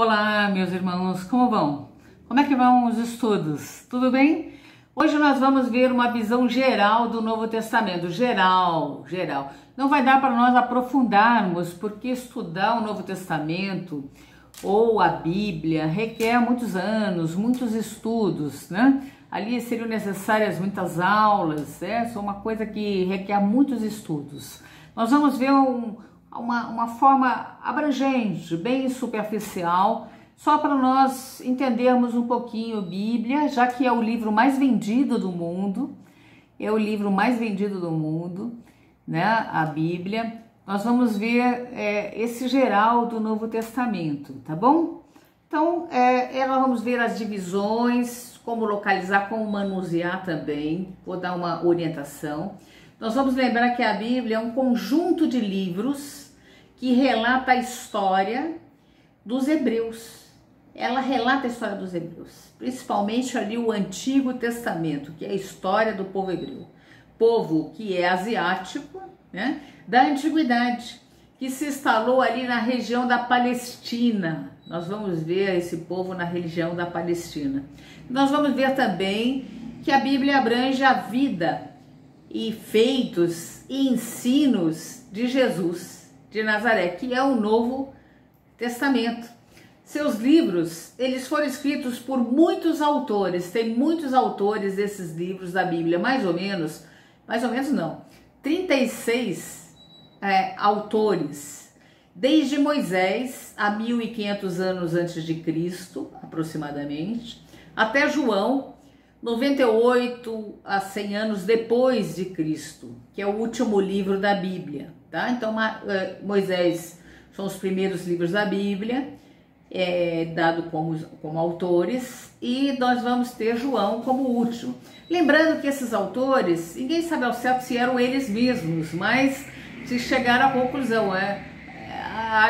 Olá, meus irmãos, como vão? Como é que vão os estudos? Tudo bem? Hoje nós vamos ver uma visão geral do Novo Testamento, geral. Não vai dar para nós aprofundarmos, porque estudar o Novo Testamento ou a Bíblia requer muitos anos, muitos estudos, né? Ali seriam necessárias muitas aulas, são uma coisa que requer muitos estudos. Nós vamos ver uma forma abrangente, bem superficial, só para nós entendermos um pouquinho Bíblia, já que é o livro mais vendido do mundo, né, a Bíblia. Nós vamos ver esse geral do Novo Testamento, tá bom? Então, nós vamos ver as divisões, como localizar, como manusear também, vou dar uma orientação. Nós vamos lembrar que a Bíblia é um conjunto de livros que relata a história dos hebreus. Ela relata a história dos hebreus, principalmente ali o Antigo Testamento, que é a história do povo hebreu. Povo que é asiático, né, da antiguidade, que se instalou ali na região da Palestina. Nós vamos ver esse povo na região da Palestina. Nós vamos ver também que a Bíblia abrange a vida e feitos e ensinos de Jesus de Nazaré, que é o Novo Testamento. Seus livros, eles foram escritos por muitos autores, tem muitos autores desses livros da Bíblia, mais ou menos não, 36 autores, desde Moisés, a 1500 anos antes de Cristo, aproximadamente, até João, 98 a 100 anos depois de Cristo, que é o último livro da Bíblia, tá? Então, Moisés são os primeiros livros da Bíblia, dado como autores, e nós vamos ter João como último. Lembrando que esses autores, ninguém sabe ao certo se eram eles mesmos, mas se chegaram à conclusão,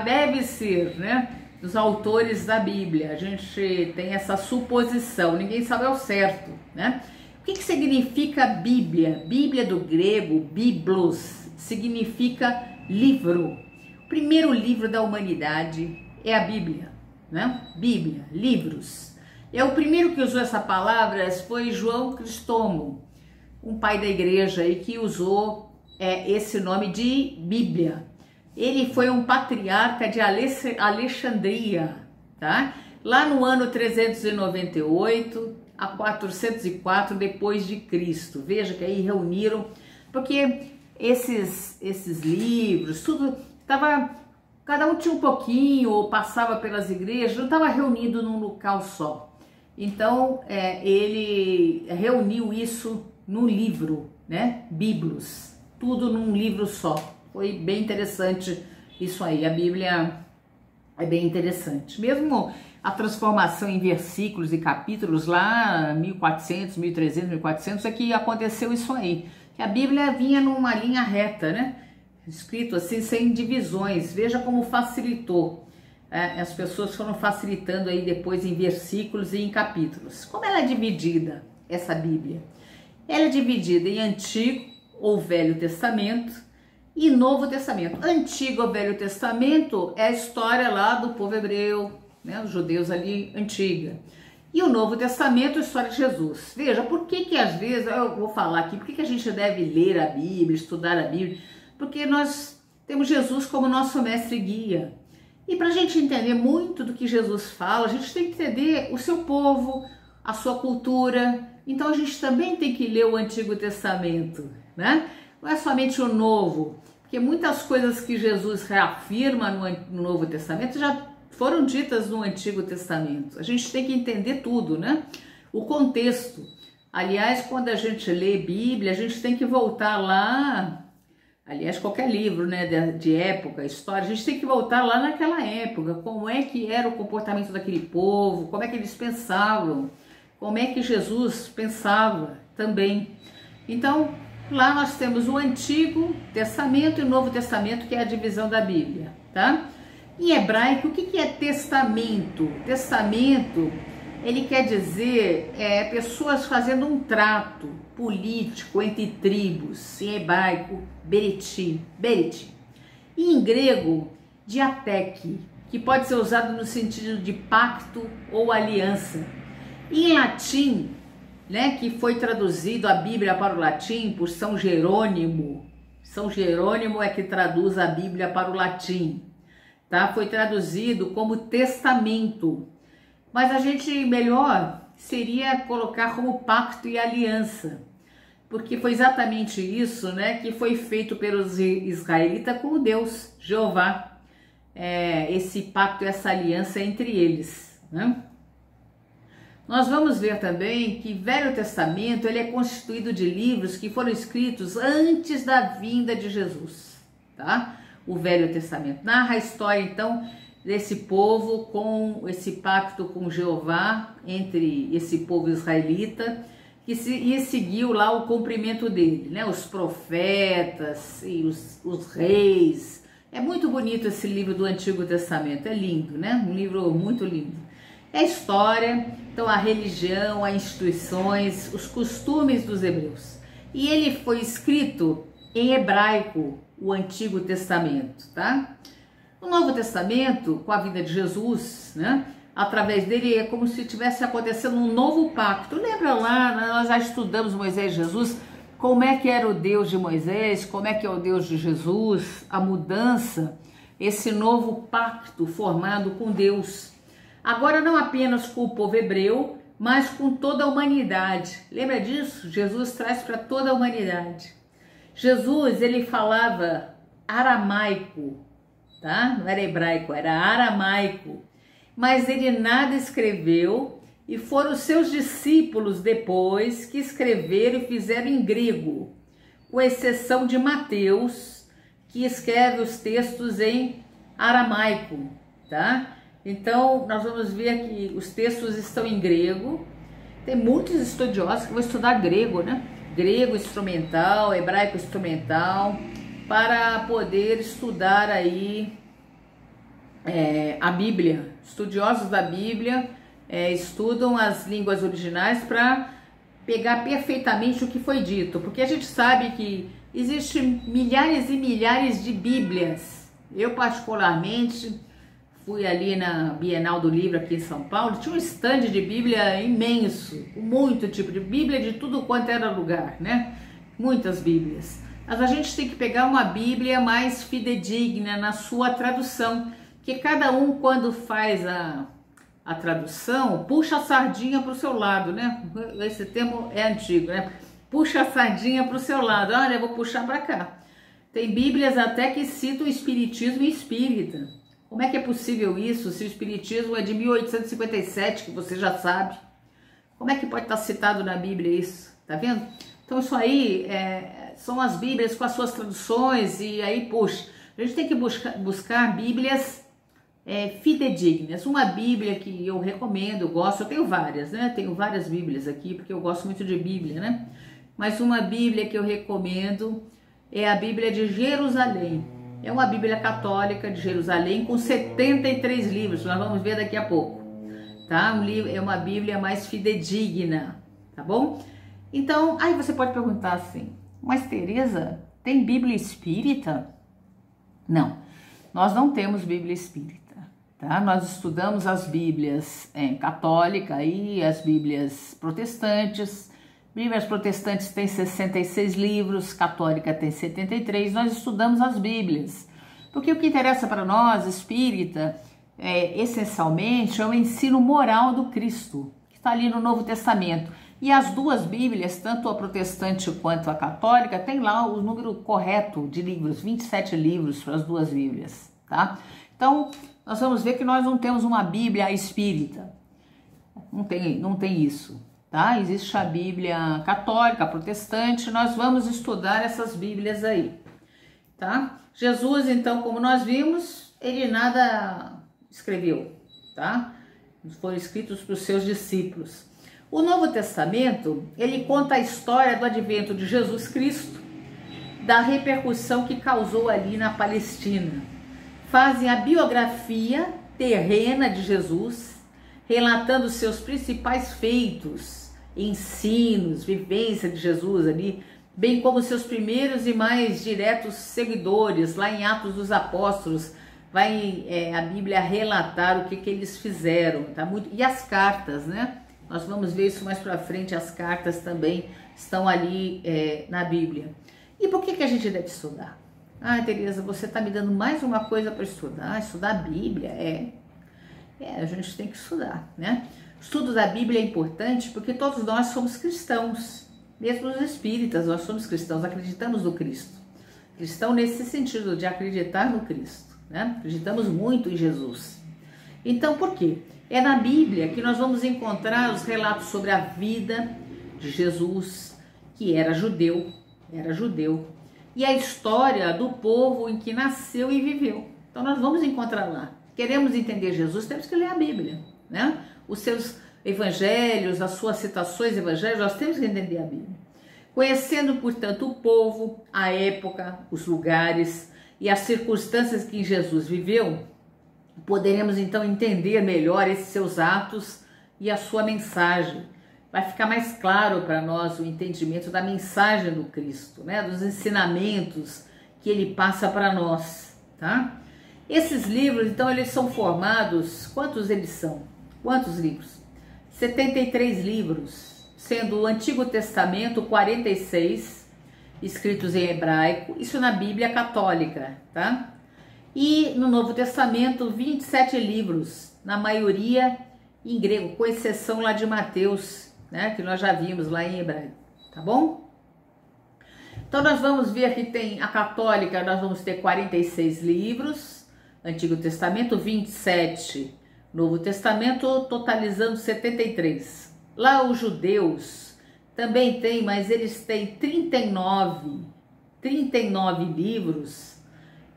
deve ser, né, dos autores da Bíblia. A gente tem essa suposição, ninguém sabe ao certo, né? O que significa Bíblia? Bíblia do grego, biblos, significa livro. O primeiro livro da humanidade é a Bíblia, né? Bíblia, livros. O primeiro que usou essa palavra foi João Cristóstomo, um pai da igreja aí, que usou esse nome de Bíblia. Ele foi um patriarca de Alexandria, tá? Lá no ano 398 a 404 depois de Cristo. Veja que aí reuniram, porque esses livros, tudo estava, cada um tinha um pouquinho, ou passava pelas igrejas, não estava reunido num local só. Então, ele reuniu isso num livro, né? Biblos, tudo num livro só. Foi bem interessante isso aí, a Bíblia é bem interessante. Mesmo a transformação em versículos e capítulos lá, 1400, 1300, 1400, é que aconteceu isso aí. Que a Bíblia vinha numa linha reta, né? Escrito assim, sem divisões. Veja como facilitou. As pessoas foram facilitando aí depois em versículos e em capítulos. Como ela é dividida, essa Bíblia? Ela é dividida em Antigo ou Velho Testamento e Novo Testamento. Antigo ou Velho Testamento é a história lá do povo hebreu, né, os judeus ali, antiga. E o Novo Testamento é a história de Jesus. Veja, por que às vezes, eu vou falar aqui, por que a gente deve ler a Bíblia, estudar a Bíblia? Porque nós temos Jesus como nosso mestre e guia. E para a gente entender muito do que Jesus fala, a gente tem que entender o seu povo, a sua cultura. Então a gente também tem que ler o Antigo Testamento, né? Não é somente o Novo, porque muitas coisas que Jesus reafirma no Novo Testamento já foram ditas no Antigo Testamento. A gente tem que entender tudo, né? O contexto. Aliás, quando a gente lê Bíblia, a gente tem que voltar lá. Aliás, qualquer livro, né, de época, história, a gente tem que voltar lá naquela época, como é que era o comportamento daquele povo, como é que eles pensavam, como é que Jesus pensava também. Então, lá nós temos o Antigo Testamento e o Novo Testamento, que é a divisão da Bíblia, tá? Em hebraico, o que é testamento? Testamento, ele quer dizer pessoas fazendo um trato político entre tribos, em hebraico, beriti. E em grego, diateque, que pode ser usado no sentido de pacto ou aliança. Em latim, né, que foi traduzido a Bíblia para o latim por São Jerônimo. São Jerônimo é que traduz a Bíblia para o latim, tá? Foi traduzido como testamento, mas a gente melhor seria colocar como pacto e aliança, porque foi exatamente isso, né, que foi feito pelos israelitas com Deus, Jeová, esse pacto, essa aliança entre eles, né? Nós vamos ver também que Velho Testamento ele é constituído de livros que foram escritos antes da vinda de Jesus, tá? O Velho Testamento narra a história, então, desse povo com esse pacto com Jeová, entre esse povo israelita, que e seguiu lá o cumprimento dele, né? Os profetas e os reis. É muito bonito esse livro do Antigo Testamento, é lindo, né? Um livro muito lindo. É a história, então a religião, as instituições, os costumes dos hebreus. E ele foi escrito em hebraico, o Antigo Testamento, tá? O Novo Testamento, com a vida de Jesus, né? Através dele é como se estivesse acontecendo um novo pacto. Lembra lá, nós já estudamos Moisés e Jesus, como é que era o Deus de Moisés, como é que é o Deus de Jesus, a mudança, esse novo pacto formado com Deus. Agora não apenas com o povo hebreu, mas com toda a humanidade. Lembra disso? Jesus traz para toda a humanidade. Jesus, ele falava aramaico, tá? Não era hebraico, era aramaico. Mas ele nada escreveu e foram os seus discípulos depois que escreveram e fizeram em grego, com exceção de Mateus, que escreve os textos em aramaico, tá? Então, nós vamos ver que os textos estão em grego. Tem muitos estudiosos que vão estudar grego, né? Grego instrumental, hebraico instrumental, para poder estudar aí a Bíblia. Estudiosos da Bíblia estudam as línguas originais para pegar perfeitamente o que foi dito, porque a gente sabe que existem milhares e milhares de Bíblias. Eu, particularmente, fui ali na Bienal do Livro aqui em São Paulo, tinha um estande de Bíblia imenso, muito tipo de Bíblia de tudo quanto era lugar, né? Muitas Bíblias. Mas a gente tem que pegar uma Bíblia mais fidedigna na sua tradução, que cada um, quando faz a tradução, puxa a sardinha para o seu lado, né? Esse termo é antigo, né? Puxa a sardinha para o seu lado. Olha, eu vou puxar para cá. Tem Bíblias até que citam o Espiritismo e Espírita. Como é que é possível isso, se o Espiritismo é de 1857, que você já sabe? Como é que pode estar citado na Bíblia isso? Tá vendo? Então isso aí são as Bíblias com as suas traduções e aí, puxa, a gente tem que buscar Bíblias fidedignas. Uma Bíblia que eu recomendo, eu gosto, eu tenho várias, né? Tenho várias Bíblias aqui, porque eu gosto muito de Bíblia, né? Mas uma Bíblia que eu recomendo é a Bíblia de Jerusalém. É uma Bíblia católica de Jerusalém com 73 livros, nós vamos ver daqui a pouco, tá? É uma Bíblia mais fidedigna, tá bom? Então, aí você pode perguntar assim, mas Teresa, tem Bíblia espírita? Não, nós não temos Bíblia espírita, tá? Nós estudamos as Bíblias católica e as Bíblias protestantes. Bíblias protestantes tem 66 livros, católica tem 73, nós estudamos as Bíblias. Porque o que interessa para nós, espírita, essencialmente, é o ensino moral do Cristo, que está ali no Novo Testamento. E as duas Bíblias, tanto a protestante quanto a católica, tem lá o número correto de livros, 27 livros para as duas Bíblias, tá? Então, nós vamos ver que nós não temos uma Bíblia espírita, não tem isso. Tá? Existe a Bíblia católica, protestante, nós vamos estudar essas Bíblias aí, tá? Jesus, então, como nós vimos, ele nada escreveu, tá? Foram escritos para os seus discípulos. O Novo Testamento, ele conta a história do advento de Jesus Cristo, da repercussão que causou ali na Palestina. Fazem a biografia terrena de Jesus, relatando seus principais feitos, ensinos, vivência de Jesus ali, bem como seus primeiros e mais diretos seguidores, lá em Atos dos Apóstolos. a Bíblia relatar o que eles fizeram, tá? E as cartas, né? Nós vamos ver isso mais para frente, as cartas também estão ali na Bíblia. E por que a gente deve estudar? Ah, Tereza, você está me dando mais uma coisa para estudar a Bíblia? A gente tem que estudar, né? O estudo da Bíblia é importante porque todos nós somos cristãos, mesmo os espíritas, nós somos cristãos, acreditamos no Cristo. Cristão nesse sentido de acreditar no Cristo, né? Acreditamos muito em Jesus. Então, por quê? É na Bíblia que nós vamos encontrar os relatos sobre a vida de Jesus, que era judeu, e a história do povo em que nasceu e viveu. Então nós vamos encontrar lá. Queremos entender Jesus, temos que ler a Bíblia, né? Os seus evangelhos, as suas citações evangélicas, nós temos que entender a Bíblia. Conhecendo, portanto, o povo, a época, os lugares e as circunstâncias que Jesus viveu, poderemos então entender melhor esses seus atos e a sua mensagem. Vai ficar mais claro para nós o entendimento da mensagem do Cristo, né? Dos ensinamentos que ele passa para nós, tá? Esses livros, então, eles são formados, quantos eles são? Quantos livros? 73 livros, sendo o Antigo Testamento 46, escritos em hebraico, isso na Bíblia Católica, tá? E no Novo Testamento, 27 livros, na maioria em grego, com exceção lá de Mateus, né, que nós já vimos lá em hebraico, tá bom? Então nós vamos ver que tem a católica, nós vamos ter 46 livros, Antigo Testamento, 27, Novo Testamento, totalizando 73. Lá os judeus também tem, mas eles têm 39 livros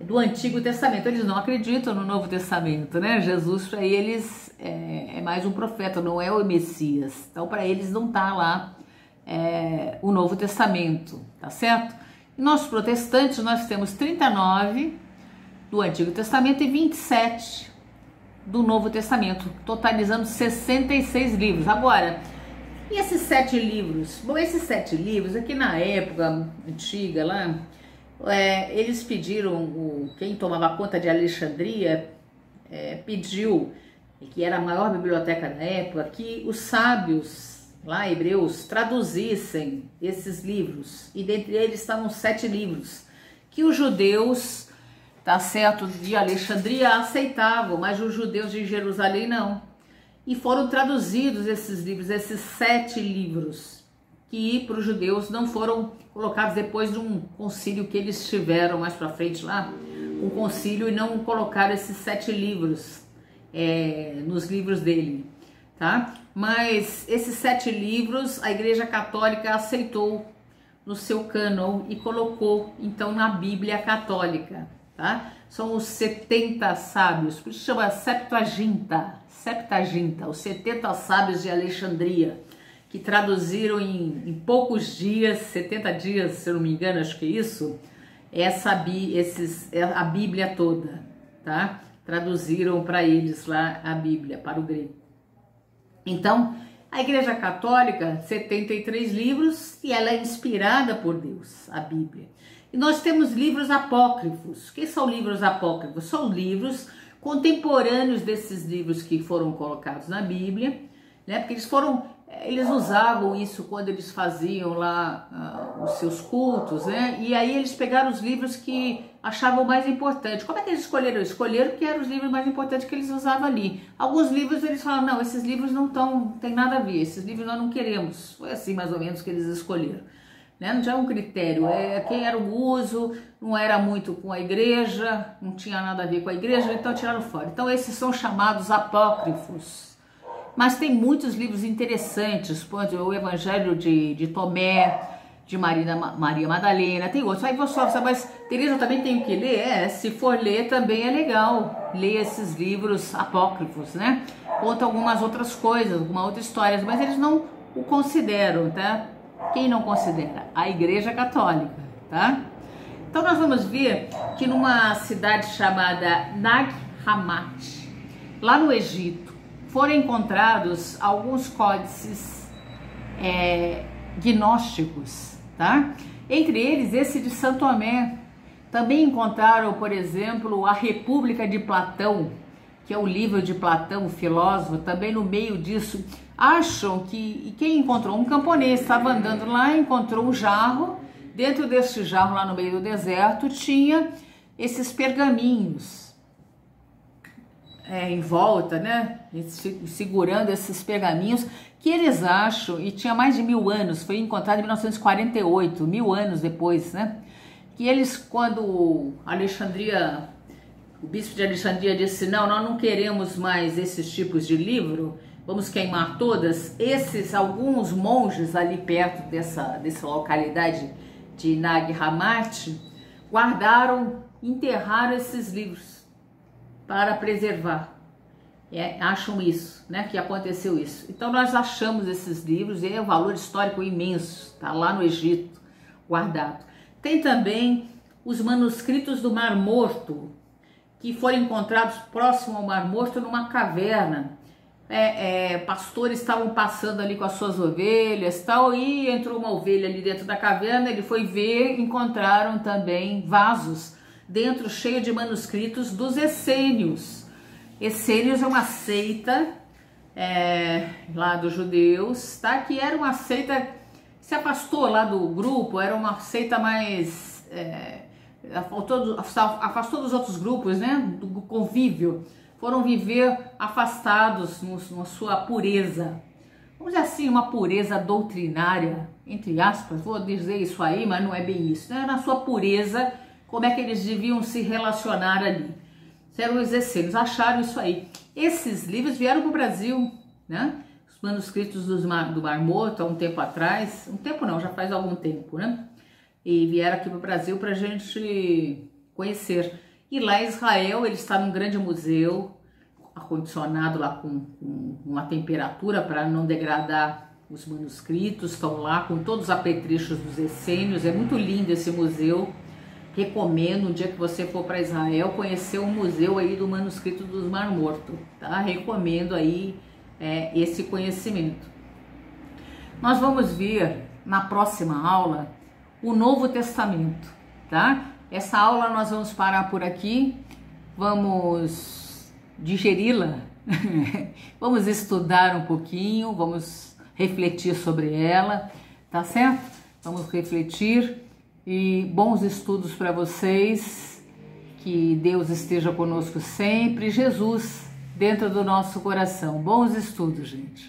do Antigo Testamento. Eles não acreditam no Novo Testamento, né? Jesus para eles é mais um profeta, não é o Messias. Então para eles não tá lá o Novo Testamento, tá certo? E nós protestantes, nós temos 39 do Antigo Testamento e 27 do Novo Testamento, totalizando 66 livros. Agora, e esses 7 livros? Bom, esses 7 livros, aqui na época antiga lá, eles pediram, quem tomava conta de Alexandria pediu, que era a maior biblioteca da época, que os sábios lá, hebreus, traduzissem esses livros, e dentre eles estavam 7 livros, que os judeus, tá certo, de Alexandria aceitavam, mas os judeus de Jerusalém não. E foram traduzidos esses livros, esses 7 livros, que para os judeus não foram colocados depois de um concílio que eles tiveram mais para frente lá, um concílio, e não colocaram esses 7 livros nos livros dele, tá? Mas esses 7 livros a Igreja Católica aceitou no seu cânon e colocou então na Bíblia Católica, tá? São os 70 sábios, por isso chama Septuaginta, os 70 sábios de Alexandria, que traduziram em poucos dias, 70 dias, se eu não me engano, acho que é isso, a Bíblia toda, tá? Traduziram para eles lá a Bíblia, para o grego. Então, a Igreja Católica, 73 livros, e ela é inspirada por Deus, a Bíblia. E nós temos livros apócrifos. O que são livros apócrifos? São livros contemporâneos desses livros que foram colocados na Bíblia, né? Porque eles usavam isso quando eles faziam lá os seus cultos, né? E aí eles pegaram os livros que achavam mais importantes. Como é que eles escolheram? Escolheram que eram os livros mais importantes que eles usavam ali. Alguns livros eles falaram, não, esses livros não tem nada a ver, esses livros nós não queremos. Foi assim mais ou menos que eles escolheram, né? Não tinha um critério, quem era o uso, não era muito com a igreja, não tinha nada a ver com a igreja, então tiraram fora. Então esses são chamados apócrifos. Mas tem muitos livros interessantes, por exemplo, o Evangelho de Tomé, de Maria Madalena, tem outros. Aí você fala, mas Tereza, eu também tenho que ler? Se for ler também é legal, ler esses livros apócrifos, né? Conta algumas outras coisas, alguma outra história, mas eles não o consideram, tá? Quem não considera? A Igreja Católica, tá? Então nós vamos ver que numa cidade chamada Nag Hammadi, lá no Egito, foram encontrados alguns códices gnósticos, tá? Entre eles esse de São Tomé, Também encontraram, por exemplo, a República de Platão, que é o livro de Platão, o filósofo. Também no meio disso, acham que quem encontrou, um camponês estava andando lá, encontrou um jarro. Dentro desse jarro, lá no meio do deserto, tinha esses pergaminhos em volta, né? Segurando esses pergaminhos que eles acham, e tinha mais de 1000 anos, foi encontrado em 1948, 1000 anos depois, né? Que eles, quando Alexandria, o bispo de Alexandria disse, não, nós não queremos mais esses tipos de livro, vamos queimar todas, alguns monges ali perto dessa localidade de Nag Hammadi, guardaram, enterraram esses livros para preservar. Acham isso, né, que aconteceu isso. Então nós achamos esses livros, e é um valor histórico imenso, está lá no Egito, guardado. Tem também os manuscritos do Mar Morto, que foram encontrados próximo ao Mar Morto, numa caverna. Pastores estavam passando ali com as suas ovelhas, tal, e entrou uma ovelha ali dentro da caverna, ele foi ver, encontraram também vasos dentro, cheio de manuscritos dos essênios. Essênios é uma seita lá dos judeus, tá? Que era uma seita, se afastou lá do grupo, era uma seita mais... afastou dos outros grupos, né? Do convívio. Foram viver afastados na sua pureza. Vamos dizer assim, uma pureza doutrinária, entre aspas, vou dizer isso aí, mas não é bem isso, né? Na sua pureza, como é que eles deviam se relacionar ali. Eram os essênios, acharam isso aí. Esses livros vieram para o Brasil, né? Os manuscritos do Mar Morto, há um tempo atrás, um tempo não, já faz algum tempo, né? E vieram aqui para o Brasil para a gente conhecer. E lá em Israel, ele está num grande museu, ar-condicionado lá com uma temperatura para não degradar os manuscritos, estão lá com todos os apetrechos dos essênios, é muito lindo esse museu. Recomendo, um dia que você for para Israel, conhecer o museu aí do manuscrito do Mar Morto, tá? Recomendo aí esse conhecimento. Nós vamos ver na próxima aula o Novo Testamento, tá? Essa aula nós vamos parar por aqui, vamos digeri-la, vamos estudar um pouquinho, vamos refletir sobre ela, tá certo? Vamos refletir. E bons estudos para vocês, que Deus esteja conosco sempre, Jesus dentro do nosso coração. Bons estudos, gente.